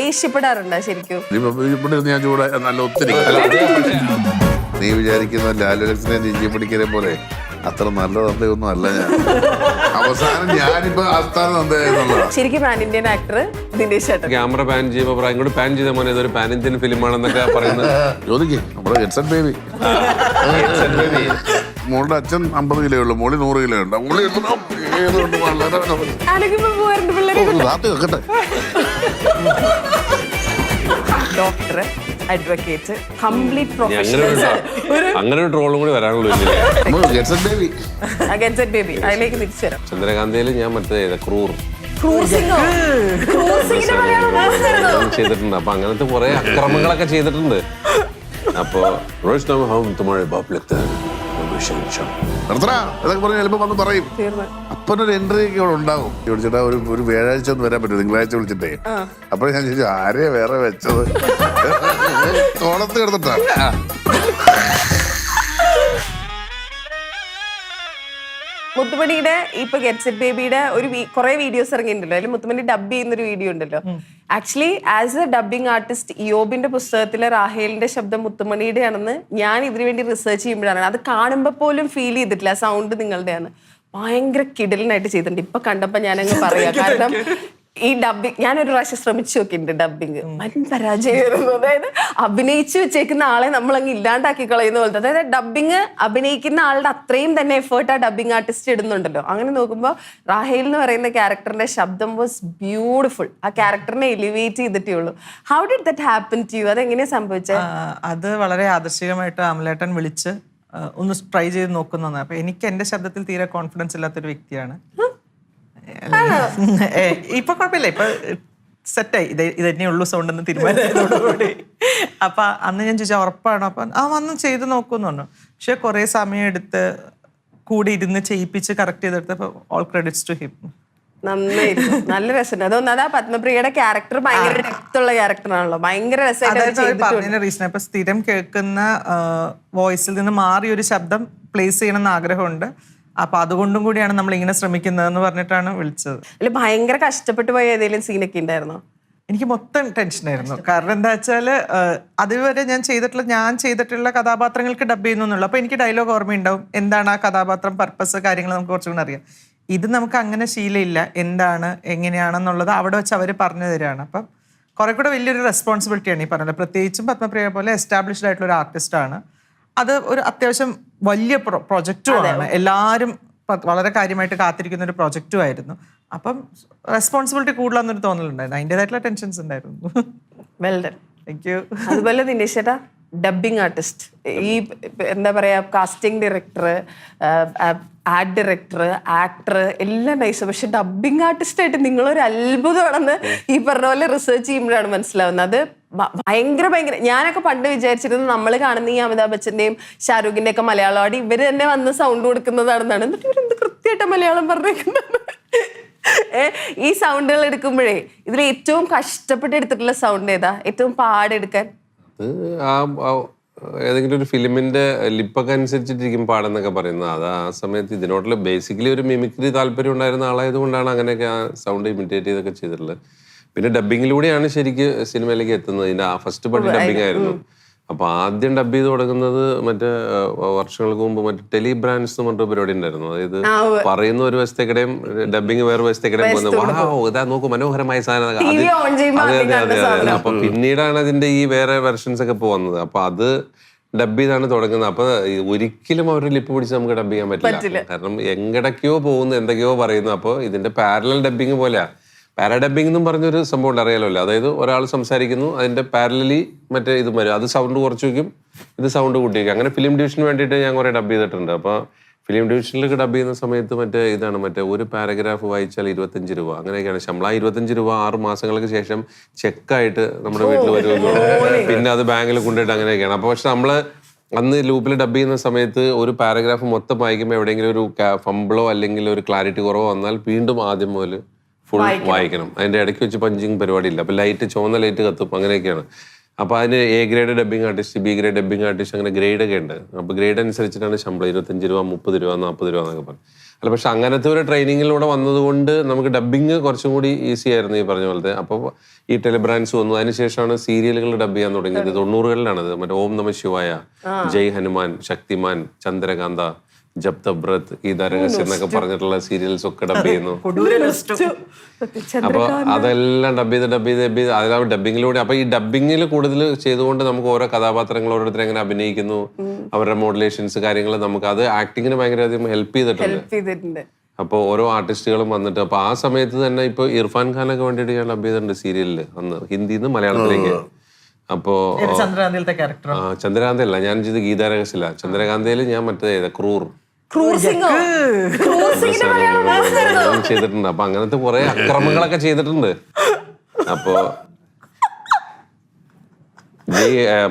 ദേഷ്യപ്പെടാറുണ്ടോ ശരിക്കും? ഇവിടെ ഞാൻ ചൂടെ നല്ല ഒത്തിരി. നീ വിചാരിക്കുന്ന ലാലുലക്സിനെ നിജി പിടിക്കലെ പോലെ അത്ര നല്ല തന്തയൊന്നും അല്ല ഞാൻ. അവസാനം ഞാനിപ്പോ ആസ്ഥാന തന്തയായിരുന്നുള്ളതാ. ശരിക്കും പാൻ ഇന്ത്യൻ ആക്ടർ ദിനേശ് ചേട്ടൻ. ക്യാമറ പാൻ ചെയ്യുമ്പോൾ ഇങ്ങോട്ട് പാൻ ചെയ്ത മോനെ ഇതൊരു പാൻ ഇന്ത്യൻ ഫിലിമാണെന്നൊക്കെ പറയുന്നത്. ചോദിക്കേ നമ്മുടെ ഗെറ്റ്സൺ ബേബി. മോളുടെ അച്ഛൻ 50 കിലോ ഉള്ളു, മോളി 100 കിലോ ഉണ്ട്. മോളി ഡോക്ടർ, അഡ്വക്കേറ്റ്, കംപ്ലീറ്റ് പ്രൊഫഷണൽസ്. അങ്ങനെ ഒരു ട്രോളും കൂടി വരാനുള്ളൂ. ഗെറ്റ്സൺ ബേബി, ഗെറ്റ്സൺ ബേബി. അതിലേക്ക് തിരിച്ചു വരാം. ചന്ദ്രകാന്തയിൽ ഞാൻ മറ്റേ ക്രൂർ ചെയ്തിട്ടുണ്ട്. അപ്പൊ അങ്ങനത്തെ കുറെ അക്രമങ്ങളൊക്കെ ചെയ്തിട്ടുണ്ട്. അപ്പൊ ഇതൊക്കെ പറഞ്ഞ് ചിലപ്പോ വന്ന് പറയും. അപ്പനൊരു എൻട്രി ഒക്കെ ഇവിടെ ഉണ്ടാവും. വിളിച്ചിട്ട് ഒരു വ്യാഴാഴ്ച ഒന്നും വരാൻ പറ്റും, തിങ്കളാഴ്ച വിളിച്ചിട്ടേ. അപ്പോഴും ഞാൻ ചോദിച്ചു ആരെയാ വേറെ വെച്ചത്? തോളത്ത് കിടന്നിട്ടാ. മുത്തുമണിയുടെ ഇപ്പൊ ഗെറ്റ്സെറ്റ് ബേബിയുടെ ഒരു കുറെ വീഡിയോസ് ഇറങ്ങിയിട്ടുണ്ടല്ലോ. അതിൽ മുത്തുമണി ഡബ് ചെയ്യുന്നൊരു വീഡിയോ ഉണ്ടല്ലോ. Actually as a dubbing artist ഇയോബിന്റെ പുസ്തകത്തിലെ റാഹേലിന്റെ ശബ്ദം മുത്തുമണിയുടെ ആണെന്ന് ഞാൻ ഇതിനു വേണ്ടി റിസർച്ച് ചെയ്യുമ്പോഴാണ് അത് കാണുമ്പോൾ പോലും ഫീൽ ചെയ്തിട്ടില്ല. സൗണ്ട് നിങ്ങളുടെയാണ്. ഭയങ്കര കിടലിനായിട്ട് ചെയ്തിട്ടുണ്ട്. ഇപ്പൊ കണ്ടപ്പോ ഞാനങ്ങ് പറയാം. കാരണം ഈ ഡബിങ് ഞാനൊരു പ്രാവശ്യം ശ്രമിച്ചു നോക്കിയിട്ടുണ്ട്. ഡബിങ് വൻ പരാജയമായിരുന്നു. അതായത് അഭിനയിച്ചു വെച്ചേക്കുന്ന ആളെ നമ്മളങ്ങ് ഇല്ലാണ്ടാക്കി കളയുന്ന പോലത്തെ. അതായത് ഡബിങ് അഭിനയിക്കുന്ന ആളുടെ അത്രയും തന്നെ എഫേർട്ട് ആ ഡബിങ് ആർട്ടിസ്റ്റ് ഇടുന്നുണ്ടല്ലോ. അങ്ങനെ നോക്കുമ്പോൾ റാഹേൽ എന്ന് പറയുന്ന ക്യാരക്ടറിന്റെ ശബ്ദം വാസ് ബ്യൂട്ടിഫുൾ. ആ ക്യാരക്ടറിനെ എലിവേറ്റ് ചെയ്തിട്ടേ ഉള്ളൂ. How did that happen to you? അതെങ്ങനെയാ സംഭവിച്ചത്? അത് വളരെ ആദർശികമായിട്ട് അമലേട്ടൻ വിളിച്ച് ഒന്ന് ട്രൈ ചെയ്ത് നോക്കുന്നതാണ്. അപ്പൊ എനിക്ക് എന്റെ ശബ്ദത്തിൽ തീരെ കോൺഫിഡൻസ് ഇല്ലാത്തൊരു വ്യക്തിയാണ്. ഇപ്പൊ കുഴപ്പമില്ല, ഇപ്പൊ സെറ്റായി. ഇത് തന്നെ ഉള്ളു സൗണ്ട് എന്ന് തീരുമാനത്തോടുകൂടി. അപ്പൊ അന്ന് ഞാൻ ചോദിച്ചാൽ ഉറപ്പാണോ? അപ്പൊ വന്ന് ചെയ്ത് നോക്കുമെന്ന് പറഞ്ഞു. പക്ഷെ കുറെ സമയം എടുത്ത് കൂടി ഇരുന്ന് ചെയ്യിപ്പിച്ച് കറക്റ്റ് ചെയ്തെടുത്തപ്പോ ഓൾ ക്രെഡിറ്റ്സ് ടു ഹിം. നന്നായിരുന്നു, നല്ല രസമുണ്ട്. അതൊന്നും ആ പത്മപ്രിയയുടെ ക്യാരക്ടർ ഭയങ്കര ഡെപ്തുള്ള ക്യാരക്ടറാണല്ലോ. ഭയങ്കര പറഞ്ഞ റീസൺ ഇപ്പൊ സ്ഥിരം കേൾക്കുന്ന വോയിസിൽ നിന്ന് മാറി ഒരു ശബ്ദം പ്ലേസ് ചെയ്യണമെന്ന് ആഗ്രഹമുണ്ട്. അപ്പൊ അതുകൊണ്ടും കൂടിയാണ് നമ്മൾ ഇങ്ങനെ ശ്രമിക്കുന്നതെന്ന് പറഞ്ഞിട്ടാണ് വിളിച്ചത്. അല്ല, ഭയങ്കര കഷ്ടപ്പെട്ടു പോയ ഏതെങ്കിലും സീനൊക്കെ ഉണ്ടായിരുന്നോ? എനിക്ക് മൊത്തം ടെൻഷനായിരുന്നു. കാരണം എന്താ വെച്ചാൽ അതുവരെ ഞാൻ ചെയ്തിട്ടുള്ള കഥാപാത്രങ്ങൾക്ക് ഡബ് ചെയ്യുന്നുള്ളൂ. അപ്പൊ എനിക്ക് ഡയലോഗ് ഓർമ്മയുണ്ടാവും, എന്താണ് ആ കഥാപാത്രം, പർപ്പസ്, കാര്യങ്ങൾ നമുക്ക് കുറച്ചും കൂടെ അറിയാം. ഇത് നമുക്ക് അങ്ങനെ ശീലമില്ല. എന്താണ് എങ്ങനെയാണെന്നുള്ളത് അവിടെ വെച്ച് അവർ പറഞ്ഞു തരികയാണ്. അപ്പം കുറെ കൂടെ വലിയൊരു റെസ്പോൺസിബിലിറ്റിയാണ് ഈ പറഞ്ഞത്. പ്രത്യേകിച്ചും പത്മപ്രിയ പോലെ എസ്റ്റാബ്ലിഷ്ഡ് ആയിട്ടുള്ള ഒരു ആർട്ടിസ്റ്റാണ്. അത് ഒരു അത്യാവശ്യം വലിയ പ്രൊജക്റ്റുമാണ്. എല്ലാവരും വളരെ കാര്യമായിട്ട് കാത്തിരിക്കുന്ന ഒരു പ്രൊജക്റ്റും ആയിരുന്നു. അപ്പം റെസ്പോൺസിബിലിറ്റി കൂടുതലെന്നൊരു തോന്നലുണ്ടായിരുന്നു. അതിൻ്റെതായിട്ടുള്ള ടെൻഷൻസ് ഉണ്ടായിരുന്നു. Well done. Thank you. അതുപോലെ ദിനേശ് ചേട്ടാ, ഡബിങ് ആർട്ടിസ്റ്റ്, ഈ എന്താ പറയാ, casting director, art director, actor എല്ലാം നൈസ്. പക്ഷെ ഡബിങ് ആർട്ടിസ്റ്റ് ആയിട്ട് നിങ്ങളൊരു അത്ഭുതമാണെന്ന് ഈ പറഞ്ഞ പോലെ റിസർച്ച് ചെയ്യുമ്പോഴാണ് മനസ്സിലാവുന്നത്. അത് ഭയങ്കര ഞാനൊക്കെ പണ്ട് വിചാരിച്ചിരുന്നത് നമ്മൾ കാണുന്ന ഈ അമിതാഭ് ബച്ചന്റെയും ഷാരൂഖിന്റെ ഒക്കെ മലയാളമാടി ഇവര് തന്നെ വന്ന് സൗണ്ട് കൊടുക്കുന്നതാണെന്നാണ്. എന്നിട്ട് ഇവരെന്ത് കൃത്യമായിട്ട് മലയാളം പറഞ്ഞേക്കുന്നത്. ഈ സൗണ്ടുകൾ എടുക്കുമ്പോഴേ ഇതിൽ ഏറ്റവും കഷ്ടപ്പെട്ട് എടുത്തിട്ടുള്ള സൗണ്ട് ഏതാ? ഏറ്റവും പാടെടുക്കാൻ? ഏതെങ്കിലും ഒരു ഫിലിമിന്റെ ലിപ്പൊക്കെ അനുസരിച്ചിട്ടിരിക്കും പാടെന്നൊക്കെ പറയുന്നത്. അത് ആ സമയത്ത് ഇതിനോടുള്ള ബേസിക്കലി ഒരു മിമിക്രി താല്പര്യം ഉണ്ടായിരുന്ന ആളായത് കൊണ്ടാണ് അങ്ങനെയൊക്കെ ആ സൗണ്ട് ഇമിറ്റേറ്റ് ചെയ്തൊക്കെ ചെയ്തിട്ടുള്ളത്. പിന്നെ ഡബിങ്ങിലൂടെയാണ് ശരിക്ക് സിനിമയിലേക്ക് എത്തുന്നത്. ഇതിന്റെ ഫസ്റ്റ് പാർട്ട് ഡബിങ് ആയിരുന്നു. അപ്പൊ ആദ്യം ഡബ് ചെയ്ത് തുടങ്ങുന്നത് മറ്റേ വർഷങ്ങൾക്ക് മുമ്പ് മറ്റേ ടെലി ബ്രാൻഡ്സ് എന്ന് പറഞ്ഞ പരിപാടി ഉണ്ടായിരുന്നു. അതായത് പറയുന്ന ഒരു വശത്തേക്കിടെയും ഡബിങ് വേറെ വശത്തേക്കിടെയും പോകുന്നത്. ഇതാ നോക്കൂ, മനോഹരമായ സാധനം. അതെ അതെ അതെ അതെ. അപ്പൊ പിന്നീടാണ് അതിന്റെ ഈ വേറെ വെർഷൻസ് ഒക്കെ പോകുന്നത്. അപ്പൊ അത് ഡബ് ചെയ്താണ് തുടങ്ങുന്നത്. അപ്പൊ ഒരിക്കലും അവരുടെ ലിപ്പ് പിടിച്ച് നമുക്ക് ഡബ് ചെയ്യാൻ പറ്റില്ല. കാരണം എങ്ങടൊക്കെയോ പോകുന്നു, എന്തൊക്കെയോ പറയുന്നു. അപ്പൊ ഇതിന്റെ പാരലൽ ഡബിങ് പോലെയാ. പാരാഡബിംഗ് എന്നും പറഞ്ഞൊരു സംഭവം ഉണ്ട്, അറിയാലോ. അതായത് ഒരാൾ സംസാരിക്കുന്നു, അതിന്റെ പാരലലി മറ്റേ ഇത് വരും. അത് സൗണ്ട് കുറച്ച് വയ്ക്കും, ഇത് സൗണ്ട് കൂട്ടി വയ്ക്കും. അങ്ങനെ ഫിലിം ഡിവിഷന് വേണ്ടിയിട്ട് ഞാൻ കുറെ ഡബ് ചെയ്തിട്ടുണ്ട്. അപ്പോൾ ഫിലിം ഡിവിഷനിലേക്ക് ഡബ് ചെയ്യുന്ന സമയത്ത് മറ്റേ ഒരു പാരഗ്രാഫ് വായിച്ചാൽ 25 രൂപ അങ്ങനെയൊക്കെയാണ് ശമ്പളം. 25 രൂപ 6 മാസങ്ങൾക്ക് ശേഷം ചെക്കായിട്ട് നമ്മുടെ വീട്ടിൽ വരുമല്ലോ. പിന്നെ അത് ബാങ്കിൽ കൊണ്ടുപോയിട്ട് അങ്ങനെയൊക്കെയാണ്. അപ്പോൾ പക്ഷെ നമ്മള് അന്ന് ലൂപ്പിൽ ഡബ് ചെയ്യുന്ന സമയത്ത് ഒരു പാരഗ്രാഫ് മൊത്തം വായിക്കുമ്പോൾ എവിടെയെങ്കിലും ഒരു ഫംബിളോ അല്ലെങ്കിൽ ഒരു ക്ലാരിറ്റി കുറവോ വന്നാൽ വീണ്ടും ആദ്യം മുതൽ ഫുൾ വായിക്കണം. അതിന്റെ ഇടയ്ക്ക് വെച്ച് പഞ്ചിങ് പരിപാടി ഇല്ല. അപ്പൊ ലൈറ്റ്, ചുവന്ന ലൈറ്റ് കത്തും, അങ്ങനെയൊക്കെയാണ്. അപ്പൊ അതിന് A grade dubbing artist, B grade dubbing artist, അങ്ങനെ ഗ്രേഡ് ഒക്കെ ഉണ്ട്. അപ്പൊ ഗ്രേഡ് അനുസരിച്ചിട്ടാണ് ശമ്പളം. 25 രൂപ, 30 രൂപ, 40 രൂപ എന്നൊക്കെ പറയും. അല്ല പക്ഷെ അങ്ങനത്തെ ഒരു ട്രെയിനിങ്ങിലൂടെ വന്നതുകൊണ്ട് നമുക്ക് ഡബ്ബിങ് കുറച്ചും കൂടി ഈസി ആയിരുന്നു ഈ പറഞ്ഞ പോലത്തെ. അപ്പോൾ ഈ ടെലിബ്രാൻഡ്സ് വന്നു, അതിനുശേഷമാണ് സീരിയലുകൾ ഡബ് ചെയ്യാൻ തുടങ്ങിയത്. 90-കളിലാണത്. മറ്റേ ഓം നമ ശിവായ, ജയ് ഹനുമാൻ, ശക്തിമാൻ, ചന്ദ്രകാന്ത, ജബ് തബ് വ്രത്, ഗീതാ രഹസ്യം എന്നൊക്കെ പറഞ്ഞിട്ടുള്ള സീരിയൽസ് ഒക്കെ ഡബ് ചെയ്യുന്നു. അപ്പൊ അതെല്ലാം ഡബ് ചെയ്ത് അതെല്ലാം ഡബിങ്ങിലൂടെ. അപ്പൊ ഈ ഡബിങ്ങിൽ കൂടുതൽ ചെയ്തുകൊണ്ട് നമുക്ക് ഓരോ കഥാപാത്രങ്ങൾ ഓരോരുത്തർ എങ്ങനെ അഭിനയിക്കുന്നു, അവരുടെ മോഡുലേഷൻസ് കാര്യങ്ങൾ, നമുക്ക് അത് ആക്ടിങ്ങിന് ഭയങ്കര അധികം ഹെൽപ്പ് ചെയ്തിട്ടുണ്ട്. അപ്പോൾ ഓരോ ആർട്ടിസ്റ്റുകളും വന്നിട്ട് അപ്പൊ ആ സമയത്ത് തന്നെ ഇപ്പൊ ഇർഫാൻ ഖാനൊക്കെ വേണ്ടിയിട്ട് ഞാൻ ഡബ് ചെയ്തിട്ടുണ്ട് സീരിയലില്, അന്ന് ഹിന്ദിന്ന് മലയാളത്തിലേക്ക്. അപ്പോ ചന്ദ്രകാന്ത അല്ല ഞാൻ ചെയ്ത് ഗീതാ രഹസ്യല്ല, ചന്ദ്രകാന്തയില് ഞാൻ മറ്റേ ചെയ്തിട്ടുണ്ട്. അപ്പൊ അങ്ങനത്തെ കുറെ അക്രമങ്ങളൊക്കെ ചെയ്തിട്ടുണ്ട്. അപ്പോ ഈ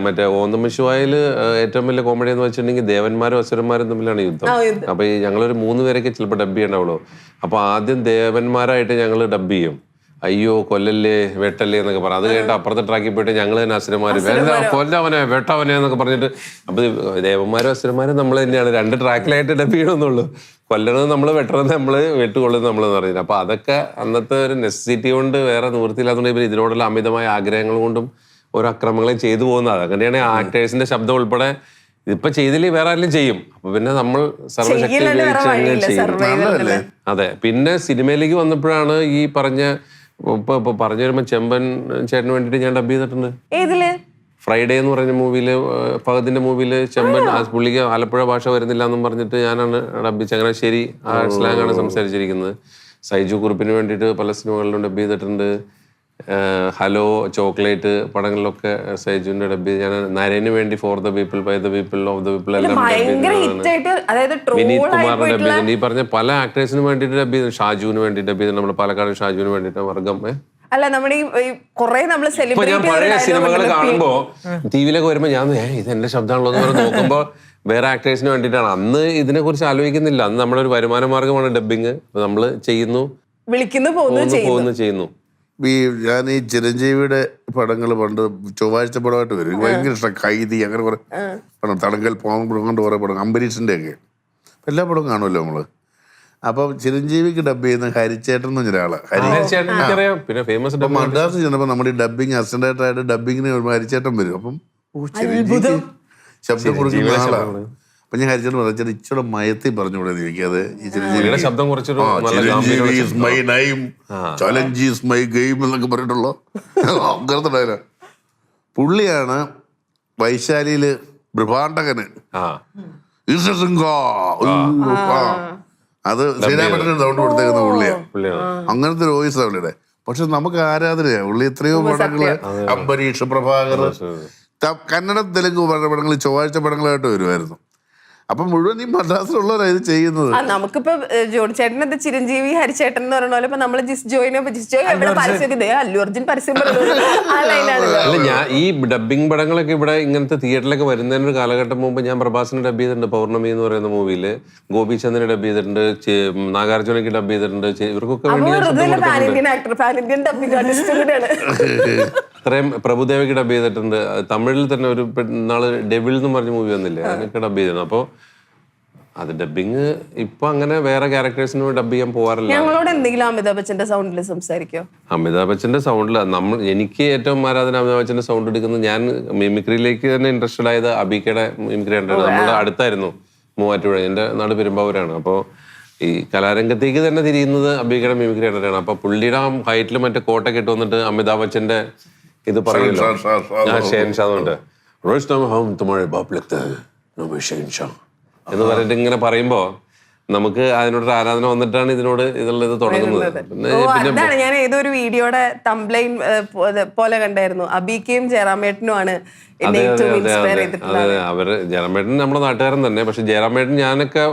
മറ്റേ ഓം നമ ശിവായില് ഏറ്റവും വലിയ കോമഡി എന്ന് വെച്ചിട്ടുണ്ടെങ്കിൽ ദേവന്മാരും അസുരന്മാരും തമ്മിലാണ് യുദ്ധം. അപ്പൊ ഈ ഞങ്ങളൊരു 3 പേരൊക്കെ ചിലപ്പോൾ ഡബ് ചെയ്യണ്ടാവുള്ളൂ. അപ്പൊ ആദ്യം ദേവന്മാരായിട്ട് ഞങ്ങൾ ഡബ് ചെയ്യും, അയ്യോ കൊല്ലല്ലേ വെട്ടല്ലേ എന്നൊക്കെ പറയും. അത് കഴിഞ്ഞിട്ട് അപ്പുറത്തെ ട്രാക്കിൽ പോയിട്ട് ഞങ്ങൾ തന്നെ അസുരന്മാര് കൊല്ലവനെ വെട്ടവനെ എന്നൊക്കെ പറഞ്ഞിട്ട്, അപ്പൊ ദേവന്മാരും അസുരന്മാരും നമ്മൾ തന്നെയാണ് 2 ട്രാക്കിലായിട്ട് ഡബ് ചെയ്യണമെന്നുള്ളൂ. കൊല്ലണത് നമ്മള്, വെട്ടണത് നമ്മള്, വെട്ടുകൊള്ളുന്നത് നമ്മളെന്ന് പറയുന്നത്. അപ്പൊ അതൊക്കെ അന്നത്തെ ഒരു നെസസിറ്റി കൊണ്ട്, വേറെ നിവൃത്തിയില്ലാത്തതുകൊണ്ട് ഇവർ ഇതിനോടുള്ള അമിതമായ ആഗ്രഹങ്ങൾ കൊണ്ടും ഓരോ അക്രമങ്ങളെയും ചെയ്തു പോകുന്നത്. അങ്ങനെയാണ് ആക്ടേഴ്സിന്റെ ശബ്ദം ഉൾപ്പെടെ ഇതിപ്പോ ചെയ്തില്ലേ വേറെ ആരെങ്കിലും ചെയ്യും. അപ്പൊ പിന്നെ നമ്മൾ സർവശക്തി ഉപയോഗിച്ച് അങ്ങനെ ചെയ്യും. അതെ. പിന്നെ സിനിമയിലേക്ക് വന്നപ്പോഴാണ് ഈ പറഞ്ഞ ഇപ്പൊ പറഞ്ഞു വരുമ്പോ ചെമ്പൻ ചേട്ടന് വേണ്ടിട്ട് ഞാൻ ഡബ് ചെയ്തിട്ടുണ്ട്. ഫ്രൈഡേ എന്ന് പറഞ്ഞ മൂവിയില്, ഫഹദിന്റെ മൂവിയില് ചെമ്പൻ പുള്ളിക്ക് ആലപ്പുഴ ഭാഷ വരുന്നില്ല എന്നും പറഞ്ഞിട്ട് ഞാനാണ് ഡബ് ചങ്ങനാശ്ശേരി സ്ലാങ് ആണ് സംസാരിച്ചിരിക്കുന്നത്. സൈജു കുറുപ്പിന് വേണ്ടിയിട്ട് പല സിനിമകളിലും ഡബ് ചെയ്തിട്ടുണ്ട്. ഹലോ, ചോക്ലേറ്റ് പടങ്ങളിലൊക്കെ സൈജുവിന്റെ ഡബ് ചെയ്ത് ഞാൻ. നരേന് വേണ്ടി for the people, by the people, of the people എല്ലാം വിനീത് കുമാറിന് ഡബ് ചെയ്തിട്ടുണ്ട്. ഈ പറഞ്ഞ പല ആക്ടേഴ്സിന് വേണ്ടിയിട്ട് ഡബ് ചെയ്തു. ഷാജുവിന് വേണ്ടി ഡബ് ചെയ്തു, നമ്മുടെ പാലക്കാട് ഷാജുവിന് വേണ്ടിയിട്ട്. വർഗം അല്ല നമ്മുടെ ഞാൻ പഴയ സിനിമകൾ കാണുമ്പോ ടിവിയിലൊക്കെ വരുമ്പോ ഞാൻ ഇത് എന്റെ ശബ്ദമാണല്ലോ എന്ന് പറഞ്ഞ് നോക്കുമ്പോ വേറെ ആക്ടേഴ്സിന് വേണ്ടിയിട്ടാണ്. അന്ന് ഇതിനെ കുറിച്ച് ആലോചിക്കുന്നില്ല. അന്ന് നമ്മളൊരു വരുമാന മാർഗമാണ് ഡബിങ്. നമ്മള് ചെയ്യുന്നു, വിളിക്കുന്നു, ചെയ്യുന്നു. ഞാൻ ഈ ചിരഞ്ജീവിയുടെ പടങ്ങൾ പണ്ട് ചൊവ്വാഴ്ച പടമായിട്ട് വരും. ഭയങ്കര ഇഷ്ടം. കൈതി, അങ്ങനെ കുറെ പടം, തടങ്കൽ പോകൊണ്ട് കുറെ പടം, അംബരീഷിന്റെ ഒക്കെ എല്ലാ പടവും കാണുമല്ലോ നമ്മള്. അപ്പൊ ചിരഞ്ജീവിക്ക് ഡബ് ചെയ്യുന്ന ഹരിച്ചേട്ടൻ എന്ന് പറഞ്ഞൊരാള്. മദ്രാസ് ചെന്നപ്പോ നമ്മുടെ ഈ ഡബിങ് അസിസ്റ്റന്റായിട്ട് ഡബിങ്ങിന് ഹരിച്ചേട്ടൻ വരും. അപ്പം ചിരഞ്ജീവി ശബ്ദം കൊടുക്കുന്ന ആളാണ്. അപ്പൊ ഞാൻ ഹരിച്ചേട്ടൻ പറഞ്ഞു, ഇച്ചിടെ മയത്തിൽ പറഞ്ഞുകൂടെ എനിക്കത്. ഈ Chiranjeevi is my name, challenge is my game എന്നൊക്കെ പറഞ്ഞിട്ടുള്ളൂ. അങ്ങനത്തെ ഡയലോഗ്. പുള്ളിയാണ് വൈശാലിയില് ബ്രഹ്മാണ്ടകന് അത് ശ്രീരാമേട്ടന് സൗണ്ട് കൊടുത്തേക്കുന്ന പുള്ളിയാണ്. അങ്ങനത്തെ ഒരു വോയിസ് പുള്ളിയുടെ. പക്ഷെ നമുക്ക് ആരാധനയാണ് പുള്ളി. എത്രയോ പടങ്ങള്, അംബരീഷ്, പ്രഭാകർ, കന്നഡ, തെലുങ്ക് പടങ്ങൾ ചൊവ്വാഴ്ച പടങ്ങളായിട്ട് വരുമായിരുന്നു. അപ്പൊ മുഴുവൻ ഈ മദ്രാസിലുള്ളവരാണ് ഇത് ചെയ്യുന്നത്. നമുക്കിപ്പോ ജോണി ചേട്ടൻ ചിരഞ്ജീവി ഹരിച്ചേട്ടൻ എന്ന് പറഞ്ഞ പോലെ നമ്മള് ജിസ് ജോയിനെ അല്ലു അർജുൻ പരസ്യം അല്ല. ഞാൻ ഈ ഡബിങ് പടങ്ങളൊക്കെ ഇവിടെ ഇങ്ങനത്തെ തിയേറ്ററിലൊക്കെ വരുന്നതിന് ഒരു കാലഘട്ടം മുമ്പ് ഞാൻ പ്രഭാസിനെ ഡബ് ചെയ്തിട്ടുണ്ട്. പൗർണമി എന്ന് പറയുന്ന മൂവിയില് ഗോപിചന്ദിനെ ഡബ് ചെയ്തിട്ടുണ്ട്, നാഗാർജുനക്ക് ഡബ് ചെയ്തിട്ടുണ്ട്. ഇവർക്കൊക്കെ അത്രയും പ്രഭുദേവയ്ക്ക് ഡബ് ചെയ്തിട്ടുണ്ട്. തമിഴിൽ തന്നെ ഒരു നാള് ഡെവിൾ എന്ന് പറഞ്ഞ മൂവി വന്നില്ലേ, അതിനൊക്കെ ഡബ് ചെയ്തിട്ടുണ്ട്. അപ്പൊ അത് ഡബിങ് ഇപ്പൊ അങ്ങനെ വേറെ ക്യാരക്ടേഴ്സിന് ഡബ് ചെയ്യാൻ പോകാറില്ല. ഞങ്ങളോട് എന്തെങ്കിലും അമിതാഭ് ബച്ചന്റെ സൗണ്ടിൽ സംസാരിക്കോ? അമിതാഭ് ബച്ചന്റെ സൗണ്ടിൽ എനിക്ക് ഏറ്റവും ആരാധന അമിതാഭ് ബച്ചന്റെ സൗണ്ട് എടുക്കുന്നത്. ഞാൻ മിമിക്രിയിലേക്ക് തന്നെ ഇൻട്രസ്റ്റഡ് ആയത് അബീക്കയുടെ മിമിക്രി കണ്ടാണ്. നമ്മുടെ അടുത്തായിരുന്നു മൂവാറ്റുപുഴ, എന്റെ നാട് പെരുമ്പാവൂരാണ്. അപ്പോൾ ഈ കലാരംഗത്തേക്ക് തന്നെ തിരിയുന്നത് അബീക്കയുടെ മിമിക്രി കണ്ടിട്ടാണ്. അപ്പൊ പുള്ളിയുടെ ആ ഹൈറ്റിൽ മറ്റേ കോട്ടൊക്കെ ഇട്ട് വന്നിട്ട് അമിതാഭ് ബച്ചന്റെ ഇത് പറയുമല്ലോ, എന്ന് പറഞ്ഞിട്ട് ഇങ്ങനെ പറയുമ്പോ നമുക്ക് അതിനോടൊരു ആരാധന വന്നിട്ടാണ് ഇതിനോട് ഇതുള്ളത് തുടങ്ങുന്നത്. അതാണ് ഞാൻ ഏതൊരു വീഡിയോയുടെ തംബ്ലൈൻ പോലെ കണ്ടായിരുന്നു. അബീക്കയും ജയറാമേട്ടനുമാണ് എന്നെ ഏറ്റവും ഇൻസ്പയർ ചെയ്തിട്ടുള്ളത്. അവര് ജയറാമേട്ടൻ നമ്മുടെ നാട്ടുകാരൻ തന്നെ. പക്ഷെ ജയറാമേട്ടൻ ഞാനൊക്കെ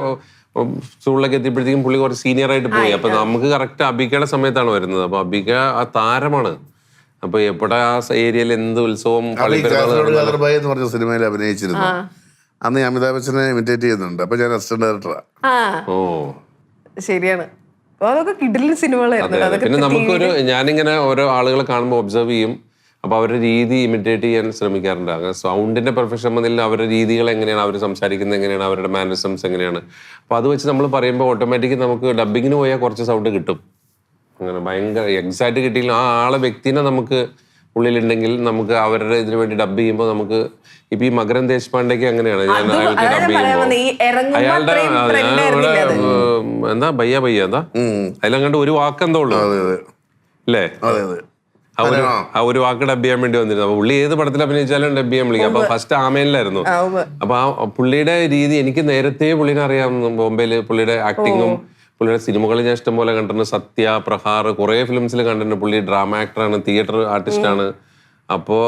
സ്കൂളിലൊക്കെ എത്തിയപ്പോഴത്തേക്കും പുള്ളി കുറച്ച് സീനിയർ ആയിട്ട് പോയി. അപ്പൊ നമുക്ക് കറക്റ്റ് അബീക്കയുടെ സമയത്താണ് വരുന്നത്. അപ്പൊ അബീക്ക ആ താരമാണ്. അപ്പൊ എപ്പോഴാ ആ ഏരിയയിൽ എന്ത് ഉത്സവം എന്ന് പറഞ്ഞ സിനിമയിൽ അഭിനയിച്ചിരുന്നു. അന്ന് അമിതാഭ് ബച്ചനെ ഇമിറ്റേറ്റ് ചെയ്യുന്നുണ്ട്. അപ്പൊ ഞാൻ അസിസ്റ്റന്റ് ഡയറക്ടറാ. ഓ ശരിയാണ്. അതൊക്കെ കിടിലൻ സിനിമകളായിരുന്നു. പിന്നെ നമുക്കൊരു ഞാനിങ്ങനെ ഓരോ ആളുകളെ കാണുമ്പോൾ ഒബ്സർവ് ചെയ്യും. അപ്പോൾ അവരുടെ രീതി ഇമിറ്റേറ്റ് ചെയ്യാൻ ശ്രമിക്കാറുണ്ട്. അങ്ങനെ സൗണ്ടിന്റെ പെർഫെക്ഷൻ വന്നില്ല, അവരുടെ രീതികൾ എങ്ങനെയാണ്, അവർ സംസാരിക്കുന്നത് എങ്ങനെയാണ്, അവരുടെ മാനറിസംസ് എങ്ങനെയാണ്. അപ്പോൾ അത് വെച്ച് നമ്മൾ പറയുമ്പോൾ ഓട്ടോമാറ്റിക്കലി നമുക്ക് ഡബ്ബിങ്ങിന് പോയാൽ കുറച്ച് സൗണ്ട് കിട്ടും. അങ്ങനെ ഭയങ്കര എക്സാക്ട് കിട്ടിയില്ല ആ ആളെ വ്യക്തിനെ നമുക്ക് ഉള്ളിലുണ്ടെങ്കിൽ നമുക്ക് അവരുടെ ഇതിനു വേണ്ടി ഡബ് ചെയ്യുമ്പോൾ നമുക്ക് ഇപ്പൊ ഈ മകരൻ ദേശ്പാണ്ഡേക്ക് അങ്ങനെയാണ്. ഞാൻ അയാൾക്ക് ഡബ് ചെയ്യുമ്പോൾ അയാളുടെ എന്താ ബയ്യ ബയ്യ എന്താ അതിലങ്ങാണ്ട് ഒരു വാക്കെന്തോ ഉള്ളു അല്ലേ, ആ ഒരു വാക്ക് ഡബ് ചെയ്യാൻ വേണ്ടി വന്നിരുന്നു. അപ്പൊ പുള്ളി ഏത് പടത്തിൽ അഭിനയിച്ചാലും ഡബ് ചെയ്യാൻ വിളിക്കും. അപ്പൊ ഫസ്റ്റ് ആമേനിലായിരുന്നു. അപ്പൊ ആ പുള്ളിയുടെ രീതി എനിക്ക് നേരത്തെ പുള്ളിനെ അറിയാം. ബോംബെയില് പുള്ളിയുടെ ആക്ടിങ്ങും പുള്ളിയുടെ സിനിമകൾ ഞാൻ ഇഷ്ടം പോലെ കണ്ടിട്ടുണ്ട്. സത്യ, പ്രഹാർ, കുറെ ഫിലിംസിൽ കണ്ടിട്ടുണ്ട്. പുള്ളി ഡ്രാമ ആക്ടറാണ്, തിയേറ്റർ ആർട്ടിസ്റ്റാണ്. അപ്പോൾ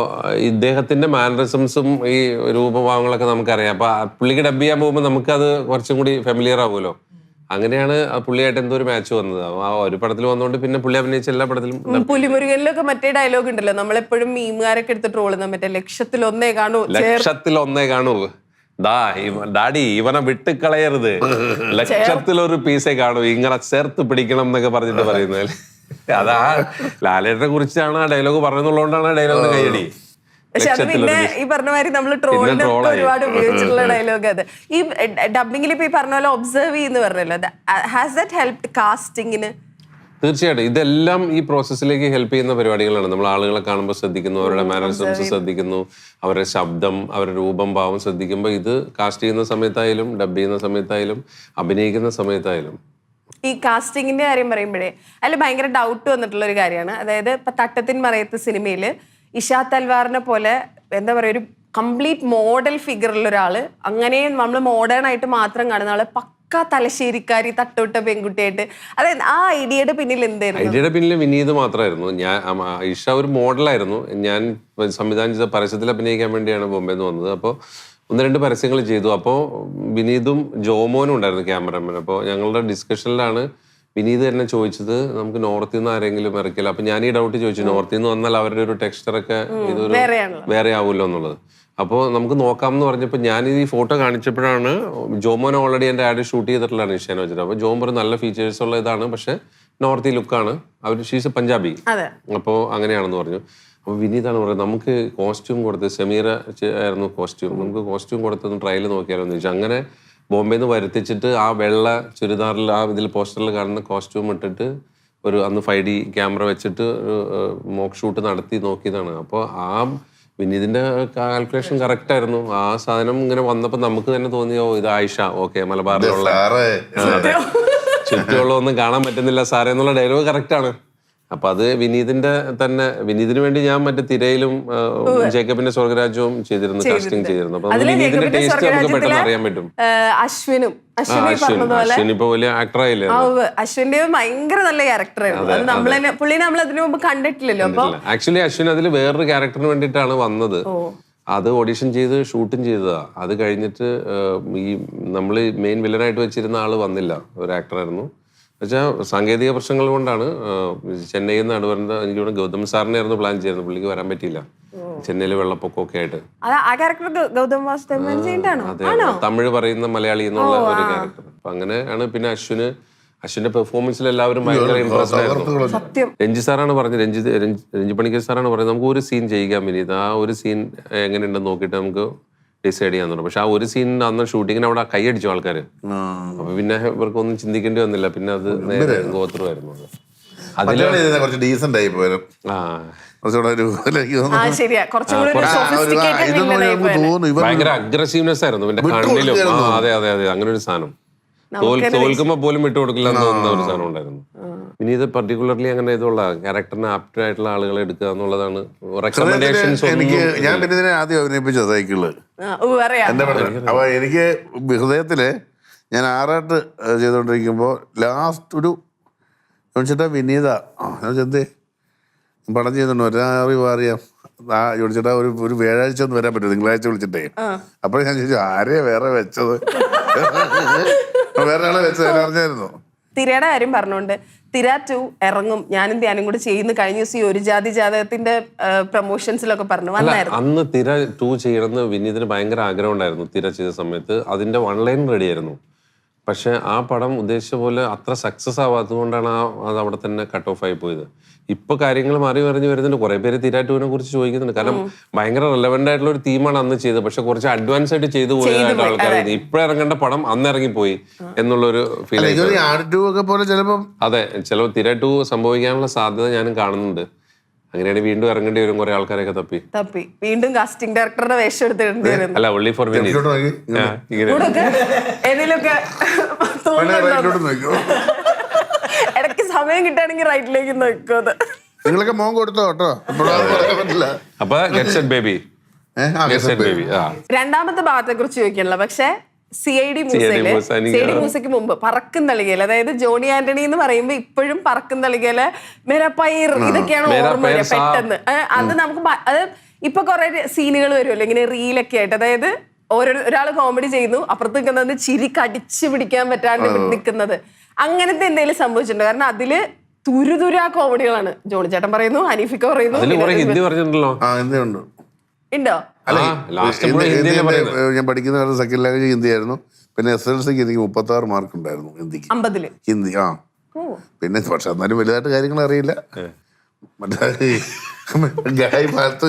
ഇദ്ദേഹത്തിന്റെ മാനറിസംസും ഈ രൂപഭാവങ്ങളൊക്കെ നമുക്കറിയാം. അപ്പൊ പുള്ളിക്ക് ഡബ് ചെയ്യാൻ പോകുമ്പോൾ നമുക്കത് കുറച്ചും കൂടി ഫെമിലിയർ ആവുമല്ലോ. അങ്ങനെയാണ് പുള്ളിയായിട്ട് എന്തോ ഒരു മാച്ച് വന്നത്. ആ ഒരു പടത്തിൽ വന്നോണ്ട് പിന്നെ പുള്ളി അഭിനയിച്ച എല്ലാ പടത്തിലും. പുലിമുരുകനിലൊക്കെ മറ്റേ ഡയലോഗ് ഉണ്ടല്ലോ, നമ്മളെപ്പോഴും മീമുകാരൊക്കെ എടുത്ത് ട്രോളുന്ന മറ്റേ ലക്ഷത്തിലൊന്നേ കാണൂ ഡാഡി ഇവനെ വിട്ടുകളയരുത്, ലക്ഷത്തിലൊരു പീസേ കാണൂ, ഇങ്ങനെ ചേർത്ത് പിടിക്കണം എന്നൊക്കെ പറഞ്ഞിട്ട് പറയുന്നത്. അതാ ലാലേട്ടനെ കുറിച്ചാണ് ആ ഡയലോഗ് പറഞ്ഞതുകൊണ്ടാണ് ആ ഡയലോഗിന് കൈയടി. പക്ഷെ അത് പിന്നെ ഈ പറഞ്ഞ മാതിരി നമ്മൾ ട്രോളിന് ഒരുപാട് ഉപയോഗിച്ചിട്ടുള്ള ഡയലോഗ്. അത് ഈ ഡബിങ്ങിൽ ഇപ്പൊ ഈ പറഞ്ഞ പോലെ ഒബ്സർവ് ചെയ്യുന്ന പറഞ്ഞല്ലോ, ഹാസ് ദാറ്റ് ഹെൽപ്ഡ് കാസ്റ്റിംഗിന്? തീർച്ചയായിട്ടും ഇതെല്ലാം ഈ പ്രോസസ്സിലേക്ക് ഹെൽപ്പ് ചെയ്യുന്ന പരിപാടികളാണ്. നമ്മൾ ആളുകളെ കാണുമ്പോൾ ശ്രദ്ധിക്കുന്നു, അവരുടെ മാനറിസംസ് ശ്രദ്ധിക്കുന്നു, അവരുടെ ശബ്ദം, അവരുടെ രൂപം, ഭാവം ശ്രദ്ധിക്കുമ്പോൾ ഇത് കാസ്റ്റ് ചെയ്യുന്ന സമയത്തായാലും ഡബ് ചെയ്യുന്ന സമയത്തായാലും അഭിനയിക്കുന്ന സമയത്തായാലും. ഈ കാസ്റ്റിങ്ങിന്റെ കാര്യം പറയുമ്പോഴേ അതിൽ ഭയങ്കര ഡൗട്ട് വന്നിട്ടുള്ള ഒരു കാര്യമാണ്. അതായത് ഇപ്പൊ തട്ടത്തിൻ മറയത്ത് സിനിമയിൽ ഇഷാ തൽവാറിനെ പോലെ എന്താ പറയുക, ഒരു കംപ്ലീറ്റ് മോഡൽ ഫിഗറുള്ള ഒരാള്, അങ്ങനെ നമ്മൾ മോഡേൺ ആയിട്ട് മാത്രം കാണുന്ന ആള്, പക്ക തലശ്ശേരിക്കാരി തട്ടോട്ട പെൺകുട്ടിയായിട്ട്. അതായത് ആ ഐഡിയയുടെ പിന്നിൽ എന്തായിരുന്നു? ഐഡിയയുടെ പിന്നിൽ വിനീത് മാത്രമായിരുന്നു. ഞാൻ ഇഷ ഒരു മോഡലായിരുന്നു. ഞാൻ സംവിധാനം ചെയ്ത പരസ്യത്തിൽ അഭിനയിക്കാൻ വേണ്ടിയാണ് ബോംബെയിൽ നിന്ന് വന്നത്. അപ്പോൾ 1-2 പരസ്യങ്ങൾ ചെയ്തു. അപ്പോൾ വിനീതും ജോമോനും ഉണ്ടായിരുന്നു ക്യാമറമാൻ. അപ്പോൾ ഞങ്ങളുടെ ഡിസ്കഷനിലാണ് വിനീത് തന്നെ ചോദിച്ചത്, നമുക്ക് നോർത്തിൽ നിന്ന് ആരെങ്കിലും ഇറക്കില്ല. അപ്പൊ ഞാൻ ഈ ഡൗട്ട് ചോദിച്ചു, നോർത്തിൽ നിന്ന് വന്നാൽ അവരുടെ ഒരു ടെക്സ്ചറൊക്കെ ഇതൊരു വേറെ ആവുമല്ലോ എന്നുള്ളത്. അപ്പോൾ നമുക്ക് നോക്കാമെന്ന് പറഞ്ഞപ്പോൾ ഞാൻ ഈ ഫോട്ടോ കാണിച്ചപ്പോഴാണ് ജോമോൻ ഓൾറെഡി എൻ്റെ ആഡ് ഷൂട്ട് ചെയ്തിട്ടുള്ളതാണ് ഇഷാനെ വെച്ചിട്ട്. അപ്പോൾ ജോം ഒരു നല്ല ഫീച്ചേഴ്സ് ഉള്ള ഇതാണ്, പക്ഷെ നോർത്തി ലുക്കാണ്. അവർ ഷീസ് പഞ്ചാബി. അപ്പോൾ അങ്ങനെയാണെന്ന് പറഞ്ഞു. അപ്പോൾ വിനീതാണ് പറയുന്നത്, നമുക്ക് കോസ്റ്റ്യൂം കൊടുത്ത്, സമീറ ആയിരുന്നു കോസ്റ്റ്യൂം, നമുക്ക് കോസ്റ്റ്യൂം കൊടുത്തൊന്ന് ട്രയൽ നോക്കിയാലോ എന്ന് ചോദിച്ചു. അങ്ങനെ ബോംബെയിൽ നിന്ന് വരുത്തിച്ചിട്ട് ആ വെള്ള ചുരിദാറിൽ ആ ഇതിൽ പോസ്റ്ററിൽ കാണുന്ന കോസ്റ്റ്യൂം ഇട്ടിട്ട് ഒരു അന്ന് 5D ക്യാമറ വെച്ചിട്ട് മോക്ക് ഷൂട്ട് നടത്തി നോക്കിയതാണ്. അപ്പോൾ ആ വിനീതിന്റെ കാൽക്കുലേഷൻ കറക്റ്റ് ആയിരുന്നു. ആ സാധനം ഇങ്ങനെ വന്നപ്പോൾ നമുക്ക് തന്നെ തോന്നിയോ ഇത് ആയിഷ, ഓക്കെ മലബാറിലുള്ള ചുറ്റുമുള്ള ഒന്നും കാണാൻ പറ്റുന്നില്ല സാറേ എന്നുള്ള ഡയലോഗ് കറക്റ്റ് ആണ്. അപ്പൊ അത് വിനീതിന്റെ തന്നെ, വിനീതിന് വേണ്ടി ഞാൻ മറ്റേ തിരയിലും ജേക്കബിന്റെ സ്വർഗരാജ്യവും ചെയ്തിരുന്നു, കാസ്റ്റിംഗ് ചെയ്തിരുന്നു. അപ്പൊ വിനീതിന്റെ ടേസ്റ്റ് നമുക്ക് പെട്ടെന്ന് അറിയാൻ പറ്റും. അശ്വിൻ ഇപ്പൊ വലിയ ആക്ടറായില്ലേ? അശ്വിന്റെ ഭയങ്കര നല്ല ക്യാരക്ടറായിരുന്നു. പുള്ളിനെ നമ്മൾ അതിനു മുമ്പ് കണ്ടിട്ടില്ലല്ലോ. അപ്പൊ ആക്ച്വലി അശ്വിൻ അതിൽ വേറൊരു ക്യാരക്ടറിന് വേണ്ടിയിട്ടാണ് വന്നത്. അത് ഓഡിഷൻ ചെയ്ത് ഷൂട്ടും ചെയ്തതാ. അത് കഴിഞ്ഞിട്ട് ഈ നമ്മൾ മെയിൻ വില്ലനായിട്ട് വെച്ചിരുന്ന ആള് വന്നില്ല, ഒരു ആക്ടറായിരുന്നു. എന്നുവെച്ചാൽ സാങ്കേതിക പ്രശ്നങ്ങൾ കൊണ്ടാണ്. ചെന്നൈയിൽ നിന്ന് നടുവരേണ്ട എനിക്ക് ഗൗതം സാറിനെ ആയിരുന്നു പ്ലാൻ ചെയ്യുന്നത്, പുള്ളിക്ക് വരാൻ പറ്റിയില്ല. ചെന്നൈയില് വെള്ളപ്പൊക്കമൊക്കെ ആയിട്ട്. അതെ, തമിഴ് പറയുന്ന മലയാളി എന്നുള്ള ഒരു ക്യാരക്ടർ. അപ്പൊ അങ്ങനെയാണ്. പിന്നെ അശ്വിന്റെ പെർഫോമൻസിൽ എല്ലാവരും ഭയങ്കര ഇംപ്രസ്ഡ് ആയിരുന്നു. രഞ്ജി സാറാണ് പറഞ്ഞത്, രഞ്ജി പണിക്കർ സാറാണ് പറഞ്ഞത്, നമുക്ക് ഒരു സീൻ ചെയ്യിക്കാൻ വിനീത്, ആ ഒരു സീൻ എങ്ങനെയുണ്ടെന്ന് നോക്കിയിട്ട് നമുക്ക് ഡിസൈഡ് ചെയ്യാൻ തുടങ്ങി. പക്ഷെ ആ ഒരു സീൻ അന്ന് ഷൂട്ടിങ്ങിന് അവിടെ കൈയടിച്ചു ആൾക്കാര്. അപ്പൊ പിന്നെ ഇവർക്കൊന്നും ചിന്തിക്കേണ്ടി വന്നില്ല. പിന്നെ അത് നേരെ ഗോത്രമായിരുന്നു. ഭയങ്കര അഗ്രസീവ്നെസ് ആയിരുന്നു പിന്നെ കണ്ണിലും. അതെ അതെ അതെ, അങ്ങനെ ഒരു സാധനം. തോൽക്കുമ്പോ പോലും വിട്ടുകൊടുക്കില്ല എന്ന് തോന്നുന്ന ഒരു സാധനം ഉണ്ടായിരുന്നു. വിനീത് പർട്ടിക്കുലർലി അങ്ങനെ ഇതുള്ള ക്യാരക്ടറിന് ആപ്റ്റ് ആയിട്ടുള്ള ആളുകളെ എടുക്കുക എന്നുള്ളതാണ്. റെക്കമെൻഡേഷൻസ് ഞാൻ പിന്നെ ഇതിനെ ആദ്യം അഭിനയിപ്പിച്ച സൈക്കിള് എന്റെ പടത്തിൽ. അപ്പൊ എനിക്ക് ഹൃദയത്തില് ഞാൻ ആറാട്ട് ചെയ്തോണ്ടിരിക്കുമ്പോ ലാസ്റ്റ് ഒരു ചോദിച്ചിട്ടാ വിനീത എന്തേ പടം ചെയ്യുന്നുണ്ടോ, അറിയാം ചോദിച്ചിട്ടാ ഒരു വ്യാഴാഴ്ച ഒന്നും വരാൻ പറ്റും, തിങ്കളാഴ്ച വിളിച്ചിട്ടേ. അപ്പൊ ഞാൻ ചോദിച്ചു ആരെയാ വേറെ വെച്ചത്, വേറെ ആളെ വെച്ചത് അറിഞ്ഞായിരുന്നു. തിരയുടെ കാര്യം പറഞ്ഞോണ്ട് തിര 2 ഇറങ്ങും, ഞാനും ധ്യാനും കൂടെ ചെയ്യുന്ന കഴിഞ്ഞ ദിവസം ഈ ഒരു ജാതി ജാതകത്തിന്റെ പ്രൊമോഷൻസിലൊക്കെ പറഞ്ഞു വന്നായിരുന്നു. അന്ന് തിര 2 ചെയ്യണമെന്ന് വിനീതിന് ഭയങ്കര ആഗ്രഹം ഉണ്ടായിരുന്നു. തിര ചെയ്ത സമയത്ത് അതിന്റെ 1 ലൈൻ റെഡി ആയിരുന്നു. പക്ഷെ ആ പടം ഉദ്ദേശിച്ച പോലെ അത്ര സക്സസ് ആവാത്തതുകൊണ്ടാണ് അത് അവിടെ തന്നെ കട്ട് ഓഫ് ആയി പോയത്. ഇപ്പൊ കാര്യങ്ങൾ മാറി മറിഞ്ഞ് വരുന്നുണ്ട്. കുറെ പേര് തീരാറ്റൂവിനെ കുറിച്ച് ചോദിക്കുന്നുണ്ട്. കാരണം ഭയങ്കര റെലവെന്റ് ആയിട്ടുള്ള ഒരു തീമാണ് അന്ന് ചെയ്തത്. പക്ഷെ കുറച്ച് അഡ്വാൻസ് ആയിട്ട് ചെയ്തു പോയതായിട്ട് ആൾക്കാർ ഇപ്പഴിറങ്ങേണ്ട പടം അന്ന് ഇറങ്ങിപ്പോയി എന്നുള്ളൊരു ഫീൽ. ഒക്കെ പോലെ ചിലപ്പോ അതെ, ചിലപ്പോൾ തീരാറ്റു സംഭവിക്കാനുള്ള സാധ്യത ഞാനും കാണുന്നുണ്ട്. അങ്ങനെയാണെങ്കിൽ വീണ്ടും ഇറങ്ങേണ്ടി വരും കുറെ ആൾക്കാരെയൊക്കെ തപ്പി വീണ്ടും കാസ്റ്റിംഗ് ഡയറക്ടറുടെ വേഷം എടുത്തിടേണ്ടി വരും. അല്ല, only for Venice. ഏതെങ്കിലുമൊക്കെ ഇടയ്ക്ക് സമയം കിട്ടുകയാണെങ്കിൽ റൈറ്റിലേക്ക് നോക്കത്. നിങ്ങളൊക്കെ മോൻ കൊടുത്തോ കേട്ടോ, പറ്റില്ല. അപ്പൊ ഗെറ്റ് സെറ്റ് ബേബി. രണ്ടാമത്തെ ഭാഗത്തെ കുറിച്ച് ചോദിക്കണല്ലോ. പക്ഷെ CID മൂസയ്ക്ക് മുമ്പ് പറക്കും തളികയില്, അതായത് ജോണി ആന്റണി എന്ന് പറയുമ്പോ ഇപ്പോഴും പറക്കും തളികയില് മെരപ്പയർ ഇതൊക്കെയാണ് ഓർമ്മ വരിക പെട്ടെന്ന്. അത് നമുക്ക് അത് ഇപ്പൊ കുറെ സീനുകൾ വരുമല്ലോ ഇങ്ങനെ റീലൊക്കെ ആയിട്ട്. അതായത് ഒരാള് കോമഡി ചെയ്യുന്നു, അപ്പുറത്ത് നിൽക്കുന്നത് ചിരി കടിച്ചു പിടിക്കാൻ പറ്റാണ്ട് നിൽക്കുന്നത്. അങ്ങനത്തെ എന്തെങ്കിലും സംഭവിച്ചിട്ടുണ്ടോ? കാരണം അതില് തുരുതുരാ കോമഡികളാണ്. ജോണി ചേട്ടൻ പറയുന്നു, ഹനീഫിക്ക പറയുന്നു, ഉണ്ടോ? ഞാൻ പഠിക്കുന്ന കാലത്ത് സെക്കൻഡ് ലാംഗ്വേജ് ഹിന്ദി ആയിരുന്നു. പിന്നെ SLCക്ക് എനിക്ക് 36 മാർക്ക് ഉണ്ടായിരുന്നു ഹിന്ദിക്ക്. 50 ഹിന്ദി. പിന്നെ പക്ഷെ എന്നാലും വലുതായിട്ട് കാര്യങ്ങൾ അറിയില്ല. മറ്റേ ഗായ് പാൽത്തു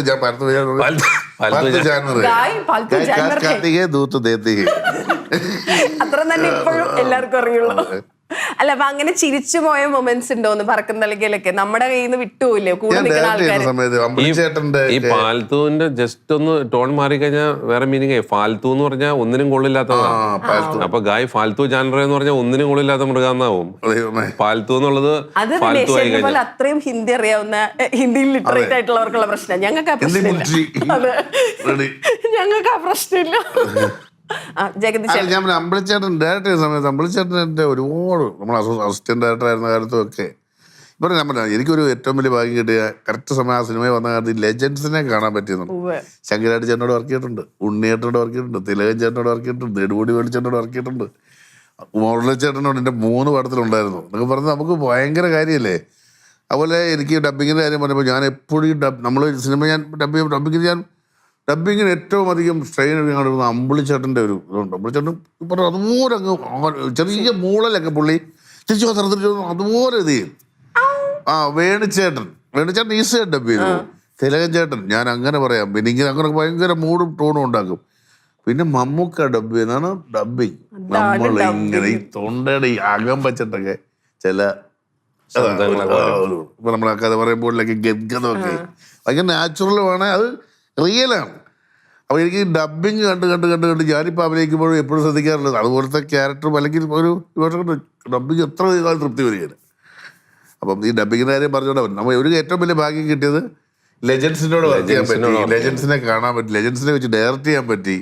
അത്ര തന്നെ ഇപ്പോഴും എല്ലാവർക്കും അറിയുള്ളൂ. അല്ല, അപ്പൊ അങ്ങനെ ചിരിച്ചു പോയ മൊമെന്റ്സ് ഉണ്ടോന്ന് പറക്കും തളികയിലൊക്കെ? നമ്മുടെ കയ്യിൽ നിന്ന് വിട്ടുപോയില്ലേ കൂടെ നിൽക്കുന്ന ആൾക്കാർ? ഈ ഫാൽത്തുവിന്റെ ജസ്റ്റ് ഒന്ന് ടോൺ മാറിക്കഴിഞ്ഞാൽ വേറെ മീനിങ്. ഫാൽത്തു എന്ന് പറഞ്ഞാൽ ഒന്നിനും കൊള്ളില്ലാത്തതാണ്. അപ്പൊ ഗായ് ഫാൽത്തു ജാനറ എന്ന് പറഞ്ഞാൽ ഒന്നിനും കൊള്ളില്ലാത്ത മൃഗാന്നാവും. ഫാൽത്തു എന്നുള്ളത് പോലെ അത്രയും ഹിന്ദി അറിയാവുന്ന, ഹിന്ദിയിൽ ലിറ്ററേറ്റ് ആയിട്ടുള്ളവർക്കുള്ള പ്രശ്നം. ഞങ്ങൾക്ക് ആ പ്രശ്നമില്ല. ഞങ്ങൾക്ക് ആ പ്രശ്നമില്ല. ഞാൻ അമ്പളിച്ചേട്ടൻ ഡയറക്ടർ ചെയ്യുന്ന സമയത്ത് അമ്പളിച്ചേട്ടൻ്റെ ഒരുപാട് നമ്മൾ അസിസ്റ്റന്റ് ഡയറക്ടർ ആയിരുന്ന കാലത്തും ഒക്കെ ഇപ്പൊ ഞാൻ പറഞ്ഞ എനിക്കൊരു ഏറ്റവും വലിയ ഭാഗ്യം കിട്ടിയ കറക്റ്റ് സമയം ആ സിനിമയിൽ വന്ന കാലത്ത് ലെജൻസിനെ കാണാൻ പറ്റിയെന്നുണ്ട്. ശങ്കരാടി ചേട്ടനോട് വർക്ക് ചെയ്തിട്ടുണ്ട്, ഉണ്ണിയേട്ടനോട് വർക്ക് ചെയ്തിട്ടുണ്ട്, തിലകൻ ചേട്ടനോട് വർക്ക് ചെയ്തിട്ടുണ്ട്, നെടുമുടി വേളിച്ചേട്ടനോട് വർക്ക് ചെയ്തിട്ടുണ്ട്, മുരളിച്ചേട്ടനോട് എൻ്റെ 3 പടത്തിലുണ്ടായിരുന്നു എന്നൊക്കെ പറഞ്ഞ് നമുക്ക് ഭയങ്കര കാര്യമല്ലേ. അതുപോലെ എനിക്ക് ഡബിങ്ങിൻ്റെ കാര്യം പറഞ്ഞപ്പോൾ ഞാൻ എപ്പോഴും നമ്മൾ സിനിമ ഞാൻ ഡബിങ്ങിന് ഏറ്റവും അധികം സ്ട്രെയിൻ എടുക്കുന്ന അമ്പിളിച്ചേട്ടൻ്റെ ഒരു ഇതുണ്ട്. അമ്പിളിച്ചേട്ടൻ ഇപ്പം അതുപോലെ അങ്ങ് ചെറിയ മൂളലൊക്കെ പുള്ളി തിരിച്ചു അതുപോലെ ഇത് ചെയ്യും. വേണിച്ചേട്ടൻ ഈസിയായിട്ട് ഡബ് ചെയ്തു. തിലകൻ ചേട്ടൻ ഞാൻ അങ്ങനെ പറയാം. പിന്നെ ഇങ്ങനെ അങ്ങനെ ഭയങ്കര മൂടും ടോണും ഉണ്ടാക്കും. പിന്നെ മമ്മൂക്ക ഡബ് ചെയ്യുന്നതാണ് ഡബിങ്. നമ്മൾ ഇങ്ങനെ ഈ തൊണ്ടയുടെ ഈ അകം വച്ചിട്ടൊക്കെ ചില ഇപ്പൊ നമ്മളെ കഥ പറയുമ്പോഴൊക്കെ ഗദ്ഗതമൊക്കെ ഭയങ്കര നാച്ചുറലുമാണ്, അത് റിയലാണ്. അപ്പോൾ എനിക്ക് ഡബിങ് കണ്ട് ഞാനിപ്പോൾ അഭിനയിക്കുമ്പോഴും എപ്പോഴും ശ്രദ്ധിക്കാറുള്ളത് അതുപോലത്തെ ക്യാരക്ടറും അല്ലെങ്കിൽ ഒരു ഡബിങ് എത്ര കാലം തൃപ്തി വരികയാണ്. അപ്പം ഈ ഡബിങ്ങിൻ്റെ കാര്യം പറഞ്ഞുകൊണ്ട് നമ്മൾ ഒരു ഏറ്റവും വലിയ ഭാഗ്യം കിട്ടിയത് ലെജൻസിനോട് വർക്ക് ചെയ്യാൻ പറ്റി, ലെജൻസിനെ കാണാൻ പറ്റി, ലെജൻസിനെ വെച്ച് ഡയറക്റ്റ് ചെയ്യാൻ പറ്റി.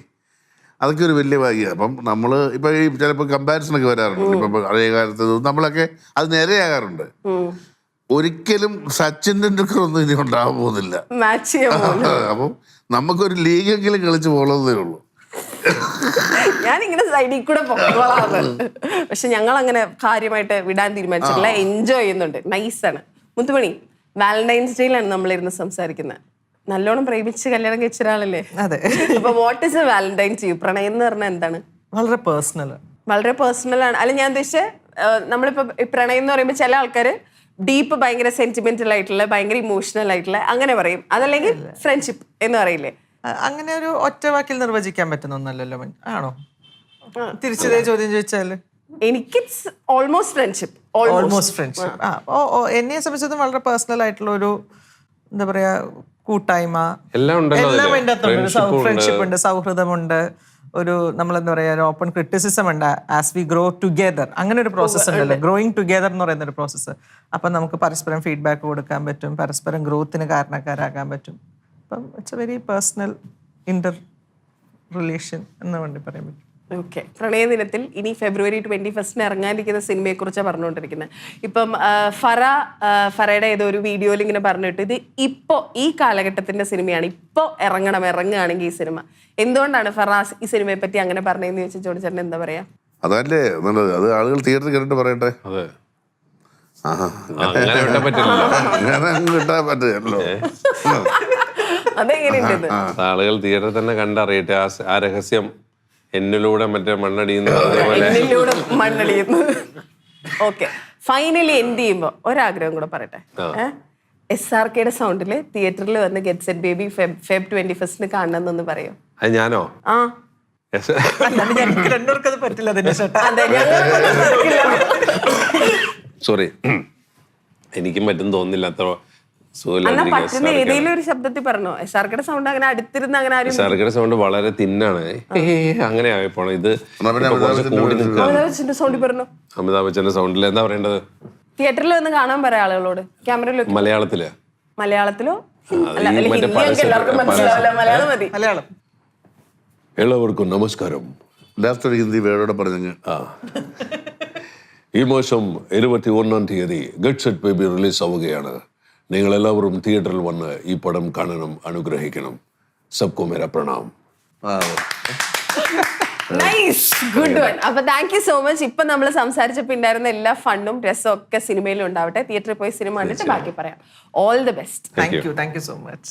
അതൊക്കെ ഒരു വലിയ ഭാഗ്യമാണ്. അപ്പം നമ്മൾ ഇപ്പം ഈ ചിലപ്പോൾ കമ്പാരിസണൊക്കെ വരാറുണ്ട്. ഇപ്പം പഴയ കാലത്ത് നമ്മളൊക്കെ അത് നേരെയാകാറുണ്ട്. ഒരിക്കലും സച്ചിൻ ടെണ്ടുൽക്കർ ഒന്നും ഇനി ഉണ്ടാവാൻ പോകുന്നില്ല. അപ്പം നമുക്കൊരു ലീഗെങ്കിലും കളിച്ച് പോകുന്നതേ ഉള്ളൂ. ഞാനിങ്ങനെ സൈഡിൽ കൂടെ പൊക്കോളാണ്. പക്ഷെ ഞങ്ങൾ അങ്ങനെ കാര്യമായിട്ട് വിടാൻ തീരുമാനിച്ചിട്ടില്ല. എൻജോയ് ചെയ്യുന്നുണ്ട്, നൈസാണ്. മുത്തുമണി, വാലന്റൈൻസ് ഡേയിലാണ് നമ്മളിരുന്ന് സംസാരിക്കുന്നത്. നല്ലോണം പ്രേമിച്ച് കല്യാണം കഴിച്ച ഒരാളല്ലേ? അതെ. അപ്പൊ what is a valentine to you? പ്രണയം എന്ന് പറഞ്ഞാൽ എന്താണ്? വളരെ പേഴ്സണൽ ആണ്. അല്ല, ഞാൻ ഉദ്ദേശിച്ചത് നമ്മളിപ്പോ പ്രണയം എന്ന് പറയുമ്പോൾ ചില ആൾക്കാര് ഡീപ്പ് ഭയങ്കര സെന്റിമെന്റൽ ആയിട്ടുള്ള ഭയങ്കര ഇമോഷണൽ ആയിട്ടുള്ള അങ്ങനെ പറയും. അതല്ലെങ്കിൽ ഫ്രണ്ട്ഷിപ്പ് എന്ന് പറയില്ലേ? അങ്ങനെ ഒരു ഒറ്റ വാക്കിൽ നിർവചിക്കാൻ പറ്റുന്ന ഒന്നല്ലല്ലോ. ആണോ? തിരിച്ചതേ ചോദ്യം ചോദിച്ചാല് എനിക്ക് ഓൾമോസ്റ്റ് ഫ്രണ്ട്ഷിപ്പ്. എന്നെ സംബന്ധിച്ചതും വളരെ പേഴ്സണൽ ആയിട്ടുള്ള ഒരു എന്താ പറയാ കൂട്ടായ്മ എല്ലാം അതിൻ്റെ അകത്തുണ്ട്. ഫ്രണ്ട്ഷിപ്പ് ഉണ്ട്, സൗഹൃദമുണ്ട്, ഒരു നമ്മളെന്താ പറയുക ഒരു ഓപ്പൺ ക്രിറ്റിസിസം ഉണ്ട്. ആസ് വി ഗ്രോ ടുഗെദർ അങ്ങനെ ഒരു പ്രോസസ്സ് ഉണ്ടല്ലോ, ഗ്രോയിങ് ടുഗെദർ എന്ന് പറയുന്ന ഒരു പ്രോസസ്സ്. അപ്പം നമുക്ക് പരസ്പരം ഫീഡ്ബാക്ക് കൊടുക്കാൻ പറ്റും, പരസ്പരം ഗ്രോത്തിന് കാരണക്കാരാക്കാൻ പറ്റും. അപ്പം it's A very personal Inter relation എന്ന് വേണ്ടി പറയാൻ പറ്റും. ഓക്കെ. പ്രണയ ദിനത്തിൽ ഇനി February 21 ഇറങ്ങാനിരിക്കുന്ന സിനിമയെ കുറിച്ചാണ് പറഞ്ഞുകൊണ്ടിരിക്കുന്നത്. ഇപ്പം ഫറയുടെ ഏതോ ഒരു വീഡിയോയിൽ ഇങ്ങനെ പറഞ്ഞിട്ട് ഇത് ഇപ്പോൾ ഈ കാലഘട്ടത്തിന്റെ സിനിമയാണ്, ഇപ്പോൾ ഇറങ്ങുകയാണെങ്കിൽ ഈ സിനിമ. എന്തുകൊണ്ടാണ് ഫറാസ് ഈ സിനിമയെ പറ്റി അങ്ങനെ പറഞ്ഞതെന്ന് ചോദിച്ചാൽ ജോണി ചേട്ടൻ എന്താ പറയാ? അതല്ലേ നല്ലത്, അത് ആളുകൾ തിയേറ്ററിൽ കേട്ടിട്ട് പറയട്ടെ. അതെ, അതെങ്ങനെയുണ്ട്? ആളുകൾ തിയേറ്ററിൽ തന്നെ കണ്ടറിയട്ടെ ആ രഹസ്യം എന്നിലൂടെ മറ്റേ മണ്ണടിയുന്ന പോലെ എന്നിലൂടെ മണ്ണടിയുന്നു. ഓക്കെ, ഫൈനലി എന്ത് ചെയ്യുമ്പോ ഒരാഗ്രഹം കൂടെ പറയട്ടെ. SRKയുടെ സൗണ്ടില് തിയേറ്ററിൽ വന്ന് ഗെറ്റ് സെറ്റ് ബേബി ഫെബ് 21 കാണണമെന്നൊന്ന് പറയോ? അത് ഞാനോ? ആ അല്ലാണ്ട് ഞങ്ങൾക്ക് രണ്ടുപേർക്ക് അത് പറ്റില്ല അതിന്റെ ചേട്ടാ. അതെ, ഞങ്ങൾക്കൊന്നും നടക്കില്ല. സോറി, എനിക്കും പറ്റും തോന്നുന്നില്ല. അത്ര എന്നാ പറ്റുന്ന ഏതെങ്കിലും ഒരു ശബ്ദത്തിൽ പറഞ്ഞോ. SRKയുടെ സൗണ്ട് അങ്ങനെ അടുത്തിരുന്ന് അങ്ങനെ ആരും. SRKയുടെ സൗണ്ട് വളരെ തിന്നാണ്, അങ്ങനെ ആയിപ്പോണം. ഇത് കൂടി നിൽക്കാം. അമിതാഭ് സൗണ്ടിൽ പറഞ്ഞോ. അമിതാഭ് ബച്ചന്റെ സൗണ്ടിൽ എന്താ പറയേണ്ടത്? തിയേറ്ററിൽ വന്ന് കാണാൻ പറയാം ആളുകളോട്. ക്യാമറയിൽ മലയാളത്തില്? മലയാളത്തിലോ? അത് ഈ മറ്റേ എല്ലാവർക്കും മനസ്സിലാവില്ല, മലയാളം മതി. മലയാളം. എല്ലാവർക്കും നമസ്കാരം. ലാസ്റ്റ് ഒരു ഹിന്ദി വേർഡോടെ പറഞ്ഞു. ഈ മാസം 21-ാം തീയതി ഗെറ്റ് സെറ്റ് ബേബി റിലീസ് ആവുകയാണ്. നിങ്ങൾ എല്ലാവരും തിയേറ്ററിൽ വന്ന് ഈ പടം കാണണം, അനുഗ്രഹിക്കണം. സബ്കോ മേരാ പ്രണാം. Nice, good one. അപ്പൊ താങ്ക് യു സോ മച്ച്. ഇപ്പൊ നമ്മൾ സംസാരിച്ചപ്പോ ഉണ്ടായിരുന്ന എല്ലാ ഫണ്ണും രസവും ഒക്കെ സിനിമയിലും ഉണ്ടാവട്ടെ. തിയേറ്ററിൽ പോയി സിനിമ കണ്ടിട്ട് ബാക്കി പറയാം. All the best. Thank you so much.